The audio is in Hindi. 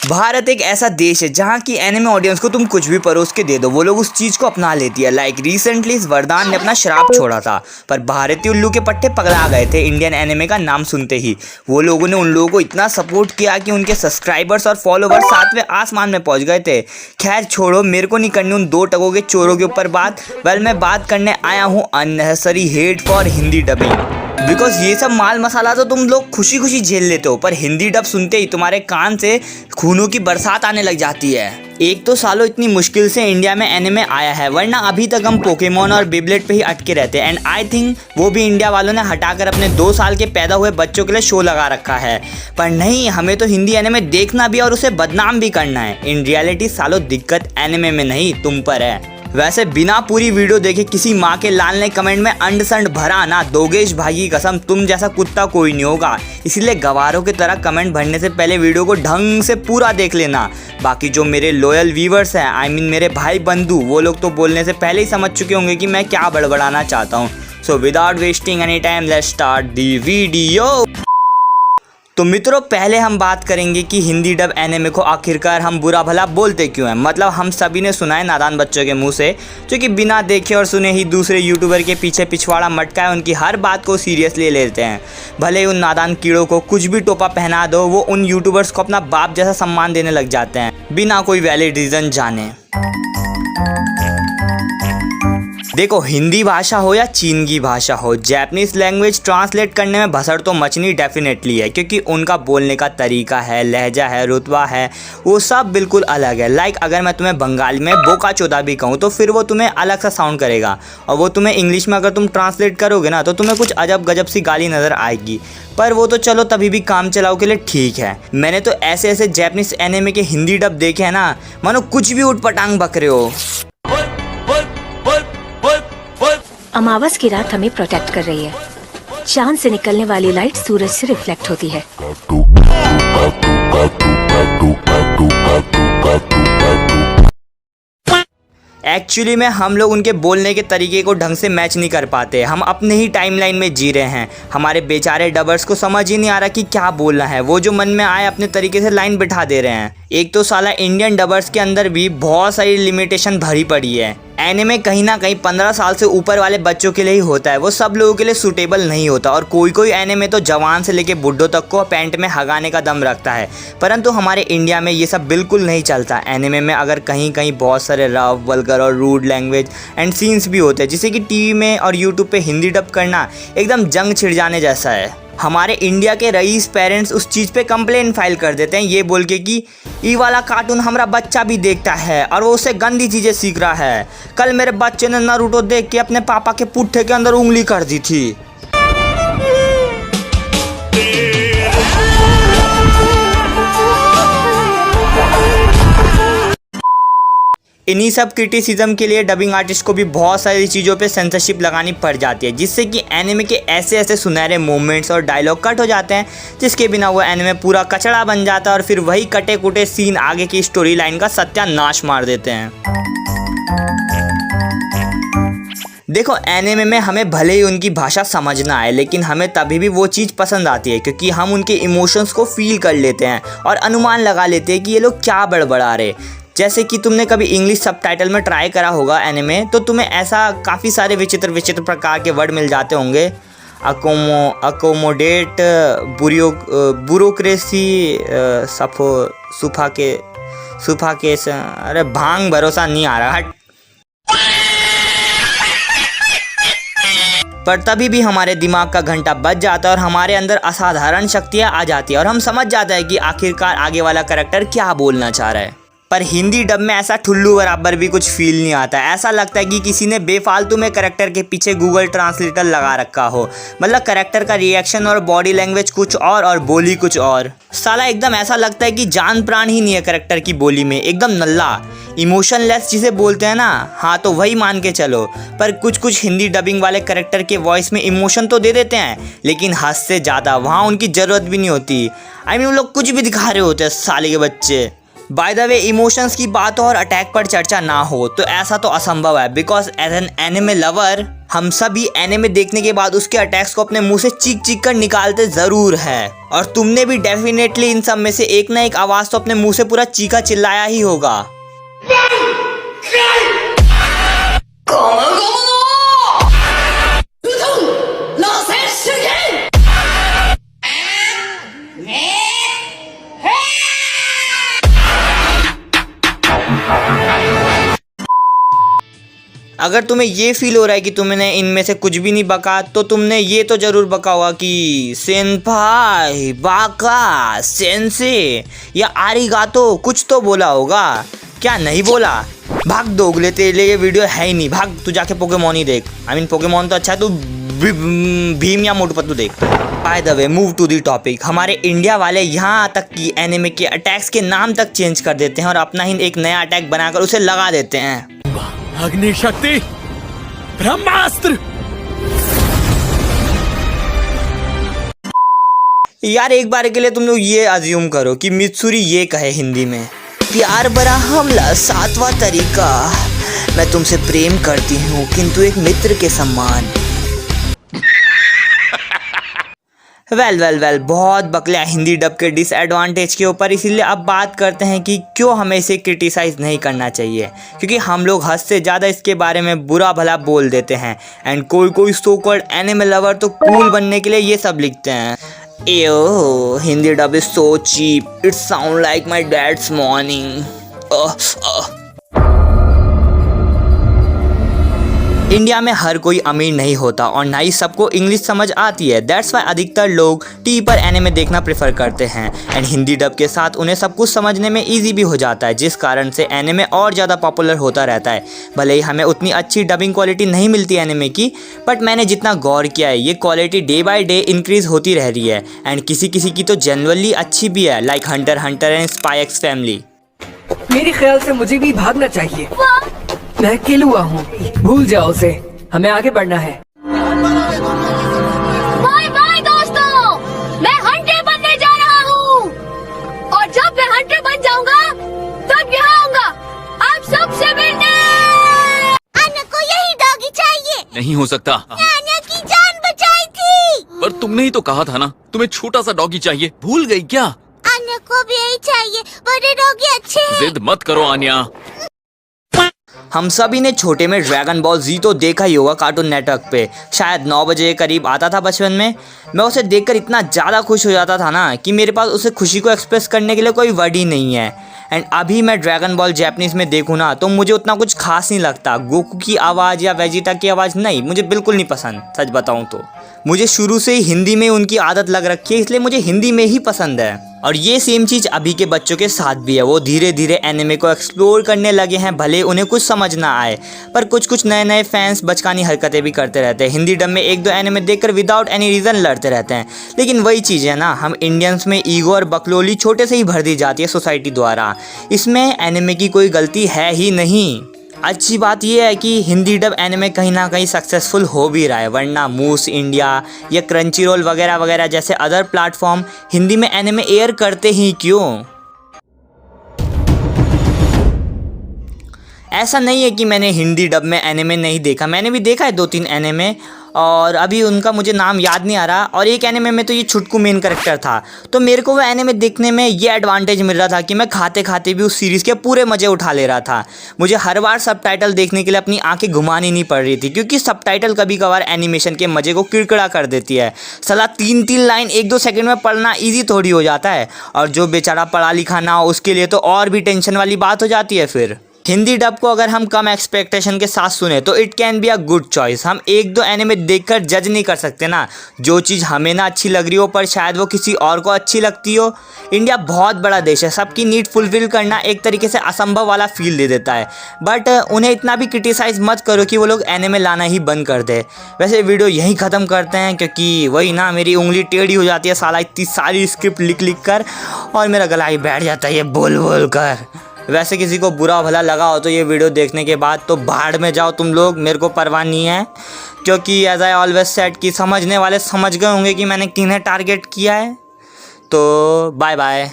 भारत एक ऐसा देश है जहाँ की एनिमे ऑडियंस को तुम कुछ भी परोस के दे दो वो लोग उस चीज़ को अपना लेती है। लाइक रिसेंटली इस वरदान ने अपना शराब छोड़ा था, पर भारतीय उल्लू के पट्टे पगला गए थे इंडियन एनिमे का नाम सुनते ही। वो लोगों ने उन लोगों को इतना सपोर्ट किया कि उनके सब्सक्राइबर्स और फॉलोवर्स सातवें आसमान में पहुंच गए थे। खैर छोड़ो, मेरे को नहीं करनी उन दो टकों के चोरों के ऊपर बात। मैं बात करने आया हूँ unnecessary hate for Hindi dubbing. Because ये सब माल मसाला तो तुम लोग खुशी खुशी झेल लेते हो, पर हिंदी डब सुनते ही तुम्हारे कान से खूनों की बरसात आने लग जाती है। एक तो सालों इतनी मुश्किल से इंडिया में एनिमे आया है, वरना अभी तक हम पोकेमोन और बेब्लेड पे ही अटके रहते हैं। एंड आई थिंक वो भी इंडिया वालों ने हटाकर अपने 2 साल के पैदा हुए बच्चों के लिए शो लगा रखा है। पर नहीं, हमें तो हिंदी एनिमे देखना भी और उसे बदनाम भी करना है। इन रियलिटी सालों दिक्कत एनिमे में नहीं, तुम पर है। वैसे बिना पूरी वीडियो देखे किसी माँ के लाल ने कमेंट में अंड संड भरा ना, दोगेश भाई की कसम तुम जैसा कुत्ता कोई नहीं होगा। इसलिए गवारों की तरह कमेंट भरने से पहले वीडियो को ढंग से पूरा देख लेना। बाकी जो मेरे लॉयल व्यूवर्स हैं, आई मीन मेरे भाई बंधु, वो लोग तो बोलने से पहले ही समझ चुके होंगे कि मैं क्या बड़बड़ाना चाहता हूँ। So without wasting any time let's start the video. तो मित्रों, पहले हम बात करेंगे कि हिंदी डब एनिमे को आखिरकार हम बुरा भला बोलते क्यों हैं। मतलब हम सभी ने सुना है नादान बच्चों के मुंह से, जो कि बिना देखे और सुने ही दूसरे यूट्यूबर के पीछे पिछवाड़ा मटका है, उनकी हर बात को सीरियसली लेते हैं। भले ही उन नादान कीड़ों को कुछ भी टोपा पहना दो, वो उन यूट्यूबर्स को अपना बाप जैसा सम्मान देने लग जाते हैं बिना कोई वैलिड रीज़न जाने। देखो, हिंदी भाषा हो या चीन की भाषा हो, जैपनीज लैंग्वेज ट्रांसलेट करने में भसड़ तो मचनी डेफिनेटली है, क्योंकि उनका बोलने का तरीका है, लहजा है, रुतबा है, वो सब बिल्कुल अलग है। लाइक अगर मैं तुम्हें बंगाली में बोका चोदा भी कहूँ तो फिर वो तुम्हें अलग सा साउंड करेगा, और वो तुम्हें इंग्लिश में अगर तुम ट्रांसलेट करोगे ना तो तुम्हें कुछ अजब गजब सी गाली नज़र आएगी। पर वो तो चलो तभी भी काम चलाओ के लिए ठीक है। मैंने तो ऐसे ऐसे जैपनीज एनिमे के हिंदी डब देखे हैं ना, मानो कुछ भी उठपटांग बक रहे हो। अमावस की रात हमें प्रोटेक्ट कर रही है। चांद से निकलने वाली लाइट सूरज से रिफ्लेक्ट होती है। एक्चुअली में हम लोग उनके बोलने के तरीके को ढंग से मैच नहीं कर पाते। हम अपने ही टाइमलाइन में जी रहे हैं। हमारे बेचारे डबर्स को समझ ही नहीं आ रहा कि क्या बोलना है। वो जो मन में आए अपने तरीके से लाइन बिठा दे रहे हैं। एक तो साला इंडियन डबर्स के अंदर भी बहुत सारी लिमिटेशन भरी पड़ी है। एनिमे कहीं ना कहीं 15 साल से ऊपर वाले बच्चों के लिए ही होता है, वो सब लोगों के लिए सूटेबल नहीं होता। और कोई एनिमे तो जवान से लेके बुड्ढों तक को पैंट में हगाने का दम रखता है, परंतु हमारे इंडिया में ये सब बिल्कुल नहीं चलता। एनिमे में अगर कहीं कहीं बहुत सारे रफ, वल्गर और रूड लैंग्वेज एंड सीन्स भी होते हैं, जिसे कि टीवी में और यूट्यूब पे हिंदी डब करना एकदम जंग छिड़ जाने जैसा है। हमारे इंडिया के रईस पेरेंट्स उस चीज़ पे कंप्लेन फाइल कर देते हैं, ये बोल के कि ये वाला कार्टून हमारा बच्चा भी देखता है और वो उससे गंदी चीज़ें सीख रहा है। कल मेरे बच्चे ने नारुतो देख के अपने पापा के पुट्ठे के अंदर उंगली कर दी थी। इन्हीं सब क्रिटिसिज्म के लिए डबिंग आर्टिस्ट को भी बहुत सारी चीज़ों पे सेंसरशिप लगानी पड़ जाती है, जिससे कि एनिमे के ऐसे ऐसे सुनहरे मोमेंट्स और डायलॉग कट हो जाते हैं, जिसके बिना वो एनिमे पूरा कचड़ा बन जाता है और फिर वही कटे कुटे सीन आगे की स्टोरी लाइन का सत्यानाश मार देते हैं। देखो, एनिमे में हमें भले ही उनकी भाषा समझ ना आए, लेकिन हमें तभी भी वो चीज़ पसंद आती है, क्योंकि हम उनके इमोशंस को फील कर लेते हैं और अनुमान लगा लेते हैं कि ये लोग क्या बड़बड़ा रहे। जैसे कि तुमने कभी इंग्लिश सबटाइटल में ट्राई करा होगा एनिमे, तो तुम्हें ऐसा काफ़ी सारे विचित्र विचित्र प्रकार के वर्ड मिल जाते होंगे। अकोमोडेट, ब्यूरोक्रेसी, सुफाकेशन, अरे भांग भरोसा नहीं आ रहा, हट। पर तभी भी हमारे दिमाग का घंटा बज जाता है और हमारे अंदर असाधारण शक्तियाँ आ जाती है और हम समझ जाते हैं कि आखिरकार आगे वाला कैरेक्टर क्या बोलना चाह रहा है। पर हिंदी डब में ऐसा ठुल्लू बराबर भी कुछ फील नहीं आता। ऐसा लगता है कि किसी ने बेफालतू में कैरेक्टर के पीछे गूगल ट्रांसलेटर लगा रखा हो। मतलब कैरेक्टर का रिएक्शन और बॉडी लैंग्वेज कुछ और बोली कुछ और। साला एकदम ऐसा लगता है कि जान प्राण ही नहीं है कैरेक्टर की बोली में, एकदम नल्ला इमोशनलेस जिसे बोलते हैं ना, हाँ तो वही मान के चलो। पर कुछ हिंदी डबिंग वाले कैरेक्टर के वॉइस में इमोशन तो दे देते हैं, लेकिन हद से ज़्यादा वहाँ उनकी ज़रूरत भी नहीं होती। आई मीन वो लोग कुछ भी दिखा रहे होते हैं साले के बच्चे। बाय द वे, इमोशंस की बात और अटैक पर चर्चा ना हो तो ऐसा तो असंभव है, because as an anime lover हम सभी एनिमे देखने के बाद उसके अटैक्स को अपने मुंह से चीख चीख कर निकालते ज़रूर है, और तुमने भी डेफिनेटली इन सब में से एक ना एक आवाज़ तो अपने मुंह से पूरा चीखा चिल्लाया ही होगा। अगर तुम्हें ये फील हो रहा है कि तुमने इनमें से कुछ भी नहीं बका, तो तुमने ये तो जरूर बका होगा कि सेनपाई, बाका, सेंसे या आरिगातो कुछ तो बोला होगा। क्या नहीं बोला? भाग दोगले, तेरे लिए ये वीडियो है ही नहीं। भाग, तू जाके पोकेमॉन ही देख। आई मीन पोकेमॉन तो अच्छा है, तू भीम या मोटू पतलू देख। By the way, move to the topic. हमारे इंडिया वाले यहाँ तक कि एनिमे के अटैक्स के नाम तक चेंज कर देते हैं और अपना ही एक नया अटैक बनाकर उसे लगा देते हैं। अग्नि शक्ति, ब्रह्मास्त्र। यार एक बार के लिए तुम लोग ये अज्यूम करो कि मित्सुरी ये कहे हिंदी में, प्यार भरा हमला 7वां तरीका, मैं तुमसे प्रेम करती हूँ किंतु एक मित्र के सम्मान। वेल बहुत बकलिया हिंदी डब के डिसएडवांटेज के ऊपर, इसीलिए अब बात करते हैं कि क्यों हमें इसे क्रिटिसाइज़ नहीं करना चाहिए, क्योंकि हम लोग हद से ज़्यादा इसके बारे में बुरा भला बोल देते हैं। एंड कोई सो कॉल्ड एनिमे लवर तो कूल बनने के लिए ये सब लिखते हैं, AO Hindi dub is so cheap, it sound like my dad's morning. India में हर कोई अमीर नहीं होता और ना ही सबको इंग्लिश समझ आती है। दैट्स वाई अधिकतर लोग टीवी पर एनिमे देखना प्रेफर करते हैं एंड हिंदी डब के साथ उन्हें सब कुछ समझने में इजी भी हो जाता है, जिस कारण से एनिमे और ज़्यादा पॉपुलर होता रहता है। भले ही हमें उतनी अच्छी डबिंग क्वालिटी नहीं मिलती एनिमे की, बट मैंने जितना गौर किया है ये quality day by day increase होती रह रही है एंड किसी किसी की तो जनरली अच्छी भी है, like Hunter Hunter and spy x family. मेरे ख्याल से मुझे भी भागना चाहिए। मैं किलुआ हूँ, भूल जाओ उसे, हमें आगे बढ़ना है। बाय बाय दोस्तों, मैं हंटर बनने जा रहा हूँ और जब मैं हंटर बन जाऊंगा तब यहाँ आऊंगा आप सबसे मिलने। अन्ना को यही डॉगी चाहिए। नहीं हो सकता, अन्ना की जान बचाई थी। पर तुमने ही तो कहा था ना तुम्हें छोटा सा डॉगी चाहिए, भूल गई क्या? अन्ना को भी यही चाहिए, बड़े डॉगी अच्छे हैं। जिद मत करो आन्या। हम सभी ने छोटे में ड्रैगन बॉल जी तो देखा ही होगा कार्टून नेटवर्क पे, शायद 9 बजे के करीब आता था बचपन में। मैं उसे देखकर इतना ज़्यादा खुश हो जाता था ना कि मेरे पास उसे खुशी को एक्सप्रेस करने के लिए कोई वर्ड ही नहीं है। एंड अभी मैं ड्रैगन बॉल जैपनीज़ में देखूँ ना तो मुझे उतना कुछ खास नहीं लगता। गोकू की आवाज़ या वेजिटा की आवाज़ नहीं, मुझे बिल्कुल नहीं पसंद। सच बताऊँ तो मुझे शुरू से ही हिंदी में उनकी आदत लग रखी है, इसलिए मुझे हिंदी में ही पसंद है। और ये सेम चीज़ अभी के बच्चों के साथ भी है, वो धीरे धीरे एनिमे को एक्सप्लोर करने लगे हैं, भले उन्हें कुछ समझ ना आए, पर कुछ नए नए फैंस बचकानी हरकतें भी करते रहते हैं। हिंदी डब में एक दो एनिमे देखकर विदाउट एनी रीज़न लड़ते रहते हैं, लेकिन वही चीज़ है ना, हम इंडियंस में ईगो और बकलोली छोटे से ही भर दी जाती है सोसाइटी द्वारा। इसमें एनिमे की कोई गलती है ही नहीं। अच्छी बात यह है कि हिंदी डब एनिमे कहीं ना कहीं सक्सेसफुल हो भी रहा है, वरना मूस इंडिया या क्रंचीरोल वगैरह वगैरह जैसे अदर प्लेटफॉर्म हिंदी में एनिमे एयर करते ही क्यों। ऐसा नहीं है कि मैंने हिंदी डब में एनिमे नहीं देखा, मैंने भी देखा है 2-3 एनिमे, और अभी उनका मुझे नाम याद नहीं आ रहा। और एक एनिमे में तो ये छुटकू मेन कैरेक्टर था, तो मेरे को वो एनिमे देखने में ये एडवांटेज मिल रहा था कि मैं खाते खाते भी उस सीरीज़ के पूरे मज़े उठा ले रहा था। मुझे हर बार सबटाइटल देखने के लिए अपनी आंखें घुमानी नहीं पड़ रही थी, क्योंकि सबटाइटल कभी कभार एनिमेशन के मज़े को किड़किड़ा कर देती है। सला 3-3 लाइन 1-2 सेकंड में पढ़ना ईजी थोड़ी हो जाता है, और जो बेचारा पढ़ा लिखा ना हो उसके लिए तो और भी टेंशन वाली बात हो जाती है। फिर हिंदी डब को अगर हम कम एक्सपेक्टेशन के साथ सुने तो it can be a good choice. हम 1-2 एनिमे देखकर जज नहीं कर सकते ना, जो चीज़ हमें ना अच्छी लग रही हो पर शायद वो किसी और को अच्छी लगती हो। इंडिया बहुत बड़ा देश है, सबकी नीड फुलफिल करना एक तरीके से असंभव वाला फील दे देता है, बट उन्हें इतना भी क्रिटिसाइज़ मत करो कि वो लोग एनिमे लाना ही बंद कर दे। वैसे वीडियो यहीं ख़त्म करते हैं, क्योंकि वही ना, मेरी उंगली टेढ़ी हो जाती है साला इतनी सारी स्क्रिप्ट लिख कर, और मेरा गला ही बैठ जाता है ये बोल बोल कर। वैसे किसी को बुरा भला लगा हो तो ये वीडियो देखने के बाद तो भाड़ में जाओ तुम लोग, मेरे को परवाह नहीं है, क्योंकि एज आई ऑलवेज सेड कि समझने वाले समझ गए होंगे कि मैंने किन्हें टारगेट किया है। तो बाय बाय।